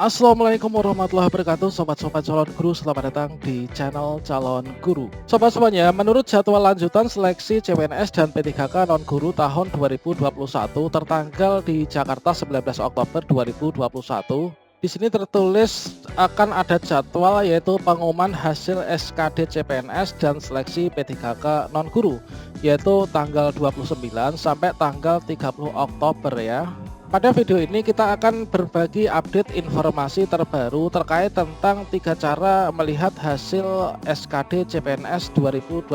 Assalamualaikum warahmatullahi wabarakatuh. Sobat-sobat calon guru, selamat datang di channel calon guru. Sobat semuanya, menurut jadwal lanjutan seleksi CPNS dan P3K non guru tahun 2021 tertanggal di Jakarta 19 Oktober 2021, di sini tertulis akan ada jadwal yaitu pengumuman hasil SKD CPNS dan seleksi P3K non guru, yaitu tanggal 29 sampai tanggal 30 Oktober ya. Pada video ini kita akan berbagi update informasi terbaru terkait tentang 3 cara melihat hasil SKD CPNS 2021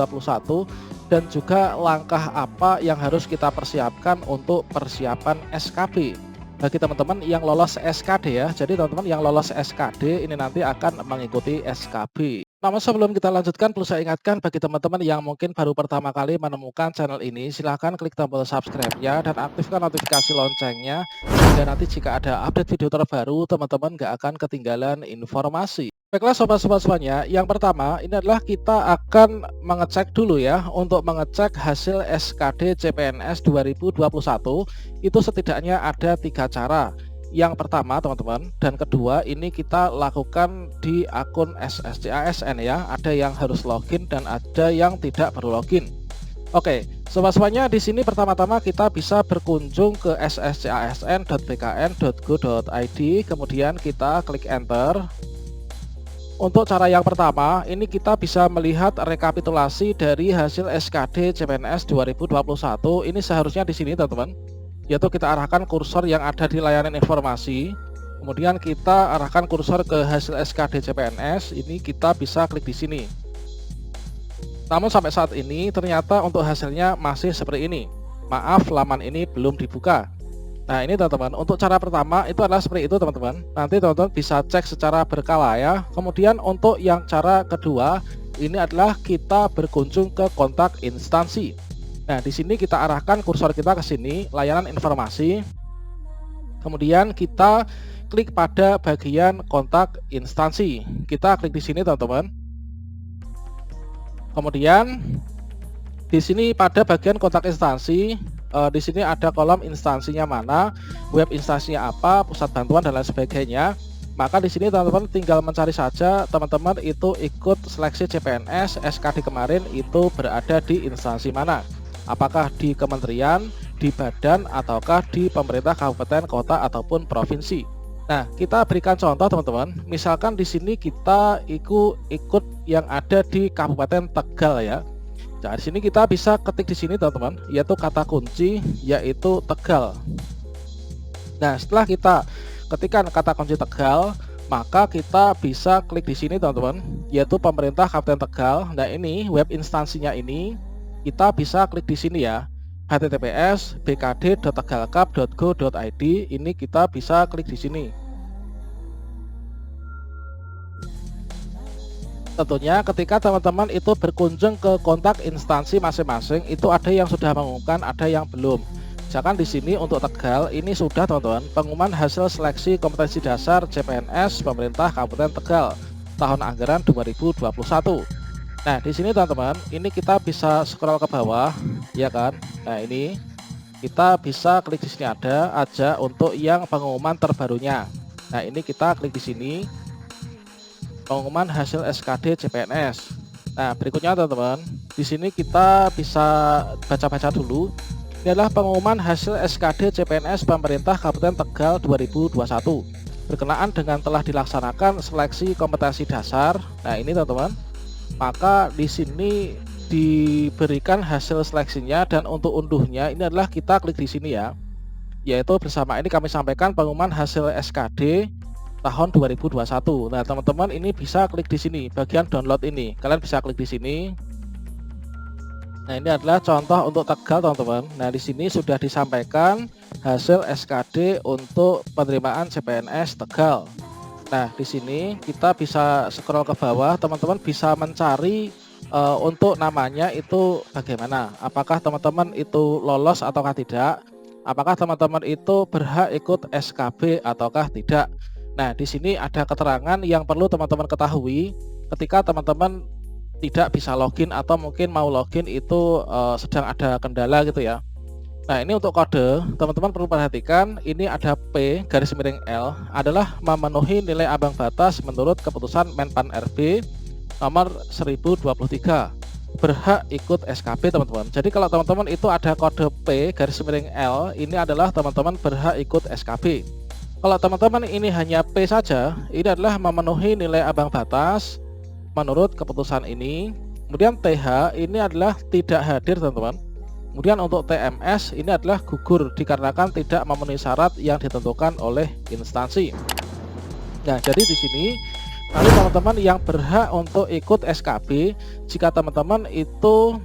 dan juga langkah apa yang harus kita persiapkan untuk persiapan SKB bagi teman-teman yang lolos SKD ya. Jadi teman-teman yang lolos SKD ini nanti akan mengikuti SKB. Namun sebelum kita lanjutkan, perlu saya ingatkan bagi teman-teman yang mungkin baru pertama kali menemukan channel ini, silahkan klik tombol subscribe-nya dan aktifkan notifikasi loncengnya, sehingga nanti jika ada update video terbaru, teman-teman nggak akan ketinggalan informasi. Baiklah sobat-sobat semuanya, yang pertama ini adalah kita akan mengecek dulu ya, untuk mengecek hasil SKD CPNS 2021, itu setidaknya ada 3 cara. Yang pertama teman-teman, dan kedua ini kita lakukan di akun SSC-ASN ya. Ada yang harus login dan ada yang tidak perlu login. Oke, sobat-sobatnya di sini pertama-tama kita bisa berkunjung ke sscasn.bkn.go.id, kemudian kita klik enter. Untuk cara yang pertama, ini kita bisa melihat rekapitulasi dari hasil SKD CPNS 2021. Ini seharusnya di sini teman-teman, yaitu kita arahkan kursor yang ada di layanan informasi, kemudian kita arahkan kursor ke hasil SKD CPNS. Ini kita bisa klik di sini. Namun sampai saat ini ternyata untuk hasilnya masih seperti ini. Maaf, laman ini belum dibuka. Nah ini teman-teman, untuk cara pertama itu adalah seperti itu teman-teman. Nanti teman-teman bisa cek secara berkala ya. Kemudian untuk yang cara kedua ini adalah kita berkunjung ke kontak instansi. Nah, di sini kita arahkan kursor kita ke sini, layanan informasi. Kemudian kita klik pada bagian kontak instansi. Kita klik di sini, teman-teman. Kemudian di sini pada bagian kontak instansi, di sini ada kolom instansinya mana, web instansinya apa, pusat bantuan dan lain sebagainya. Maka di sini teman-teman tinggal mencari saja teman-teman itu ikut seleksi CPNS SKD kemarin itu berada di instansi mana. Apakah di kementerian, di badan, ataukah di pemerintah kabupaten, kota, ataupun provinsi. Nah, kita berikan contoh teman-teman. Misalkan di sini kita ikut yang ada di Kabupaten Tegal ya. Nah, di sini kita bisa ketik di sini teman-teman, yaitu kata kunci yaitu Tegal. Nah, setelah kita ketikkan kata kunci Tegal, maka kita bisa klik di sini teman-teman, yaitu pemerintah Kabupaten Tegal. Nah, ini web instansinya ini. Kita bisa klik di sini ya, https://bkd.tegalkap.go.id. Ini kita bisa klik di sini. Tentunya ketika teman-teman itu berkunjung ke kontak instansi masing-masing, itu ada yang sudah mengumumkan, ada yang belum. Misalkan di sini untuk Tegal ini sudah teman-teman, pengumuman hasil seleksi kompetensi dasar CPNS pemerintah Kabupaten Tegal tahun anggaran 2021. Nah, di sini teman-teman, ini kita bisa scroll ke bawah, ya kan? Nah, ini kita bisa klik di sini ada aja untuk yang pengumuman terbarunya. Nah, ini kita klik di sini pengumuman hasil SKD CPNS. Nah, berikutnya teman-teman, di sini kita bisa baca-baca dulu. Ini adalah pengumuman hasil SKD CPNS pemerintah Kabupaten Tegal 2021 berkenaan dengan telah dilaksanakan seleksi kompetensi dasar. Nah, ini teman-teman. Maka di sini diberikan hasil seleksinya dan untuk unduhnya ini adalah kita klik di sini ya. Yaitu bersama ini kami sampaikan pengumuman hasil SKD tahun 2021. Nah, teman-teman ini bisa klik di sini bagian download ini. Kalian bisa klik di sini. Nah, ini adalah contoh untuk Tegal, teman-teman. Nah, di sini sudah disampaikan hasil SKD untuk penerimaan CPNS Tegal. Nah, di sini kita bisa scroll ke bawah, teman-teman bisa mencari untuk namanya itu bagaimana. Apakah teman-teman itu lolos ataukah tidak? Apakah teman-teman itu berhak ikut SKB ataukah tidak? Nah, di sini ada keterangan yang perlu teman-teman ketahui ketika teman-teman tidak bisa login atau mungkin mau login itu sedang ada kendala gitu ya. Nah, ini untuk kode, teman-teman perlu perhatikan, ini ada P garis miring L adalah memenuhi nilai ambang batas menurut keputusan Menpan RB nomor 1023, berhak ikut SKB, teman-teman. Jadi kalau teman-teman itu ada kode P garis miring L, ini adalah teman-teman berhak ikut SKB. Kalau teman-teman ini hanya P saja, ini adalah memenuhi nilai ambang batas menurut keputusan ini. Kemudian TH ini adalah tidak hadir, teman-teman. Kemudian untuk TMS ini adalah gugur dikarenakan tidak memenuhi syarat yang ditentukan oleh instansi. Nah, jadi di sini nanti teman-teman yang berhak untuk ikut SKB, jika teman-teman itu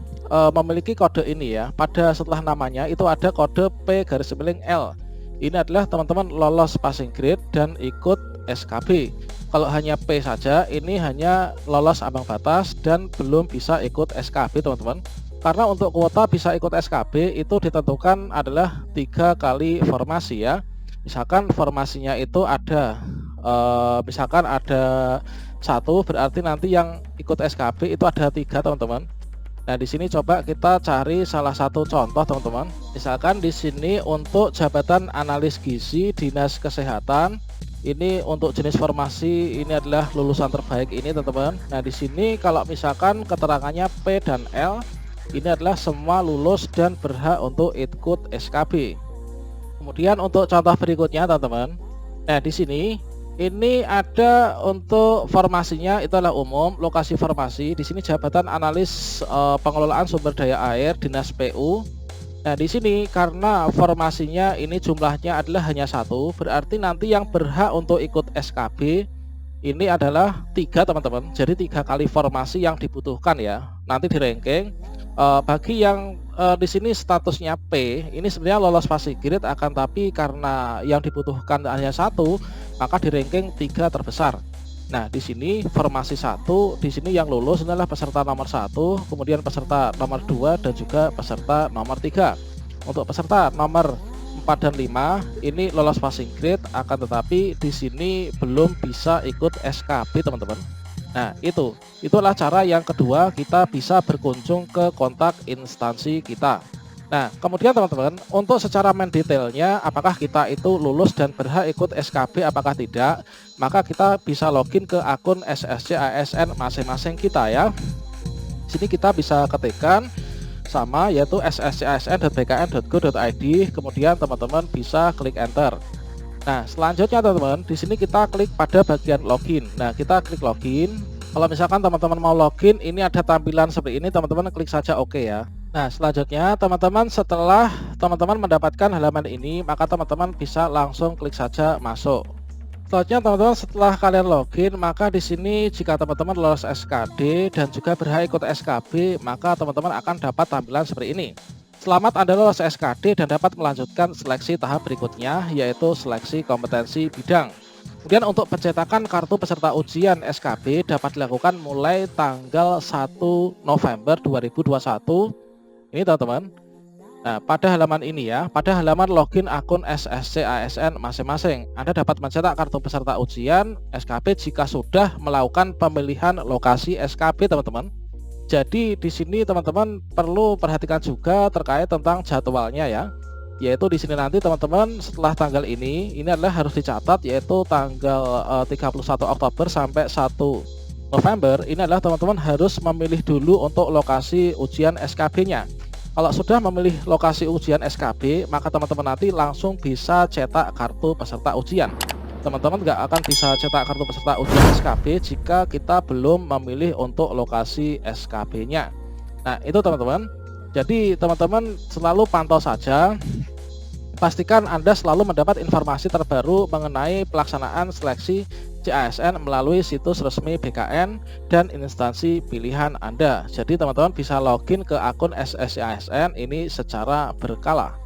memiliki kode ini ya, pada setelah namanya itu ada kode P garis miring L. Ini adalah teman-teman lolos passing grade dan ikut SKB. Kalau hanya P saja, ini hanya lolos ambang batas dan belum bisa ikut SKB, teman-teman. Karena untuk kuota bisa ikut SKB itu ditentukan adalah 3 kali formasi ya. Misalkan formasinya itu ada misalkan ada 1, berarti nanti yang ikut SKB itu ada 3, teman-teman. Nah, di sini coba kita cari salah satu contoh, teman-teman. Misalkan di sini untuk jabatan analis gizi Dinas Kesehatan, ini untuk jenis formasi ini adalah lulusan terbaik ini, teman-teman. Nah, di sini kalau misalkan keterangannya P dan L, ini adalah semua lulus dan berhak untuk ikut SKB. Kemudian untuk contoh berikutnya, teman-teman. Nah, di sini ini ada untuk formasinya itu adalah umum, lokasi formasi. Di sini jabatan analis pengelolaan sumber daya air Dinas PU. Nah, di sini karena formasinya ini jumlahnya adalah hanya 1, berarti nanti yang berhak untuk ikut SKB ini adalah 3, teman-teman. Jadi 3 kali formasi yang dibutuhkan ya. Nanti di ranking bagi yang di sini statusnya P, ini sebenarnya lolos passing grade, akan tapi karena yang dibutuhkan hanya 1, maka di ranking 3 terbesar. Nah, di sini formasi 1, di sini yang lulus adalah peserta nomor 1, kemudian peserta nomor 2 dan juga peserta nomor 3. Untuk peserta nomor 4 dan 5 ini lolos passing grade, akan tetapi di sini belum bisa ikut SKB, teman-teman. Nah, itulah cara yang kedua kita bisa berkunjung ke kontak instansi kita. Nah, kemudian teman-teman, untuk secara main detailnya apakah kita itu lulus dan berhak ikut SKB apakah tidak, maka kita bisa login ke akun SSC ASN masing-masing kita ya. Sini kita bisa ketikkan sama, yaitu sscsn.bkn.go.id, kemudian teman-teman bisa klik enter. Nah, selanjutnya teman-teman, di sini kita klik pada bagian login. Nah, kita klik login. Kalau misalkan teman-teman mau login, ini ada tampilan seperti ini, teman-teman klik saja OK ya. Nah, selanjutnya teman-teman setelah teman-teman mendapatkan halaman ini, maka teman-teman bisa langsung klik saja masuk. Selanjutnya teman-teman, setelah kalian login, maka di sini jika teman-teman lolos SKD dan juga berhak ikut SKB, maka teman-teman akan dapat tampilan seperti ini. Selamat Anda lolos SKD dan dapat melanjutkan seleksi tahap berikutnya, yaitu seleksi kompetensi bidang. Kemudian untuk pencetakan kartu peserta ujian SKB dapat dilakukan mulai tanggal 1 November 2021. Ini teman-teman. Nah, pada halaman ini ya, pada halaman login akun SSC ASN masing-masing, Anda dapat mencetak kartu peserta ujian SKB jika sudah melakukan pemilihan lokasi SKB, teman-teman. Jadi di sini teman-teman perlu perhatikan juga terkait tentang jadwalnya ya. Yaitu di sini nanti teman-teman setelah tanggal ini adalah harus dicatat, yaitu tanggal 31 Oktober sampai 1 November. Ini adalah teman-teman harus memilih dulu untuk lokasi ujian SKB-nya. Kalau sudah memilih lokasi ujian SKB, maka teman-teman nanti langsung bisa cetak kartu peserta ujian. Teman-teman nggak akan bisa cetak kartu peserta ujian SKB jika kita belum memilih untuk lokasi SKB-nya. Nah, itu teman-teman. Jadi teman-teman selalu pantau saja. Pastikan Anda selalu mendapat informasi terbaru mengenai pelaksanaan seleksi CASN melalui situs resmi BKN dan instansi pilihan Anda. Jadi teman-teman bisa login ke akun SSC ASN ini secara berkala.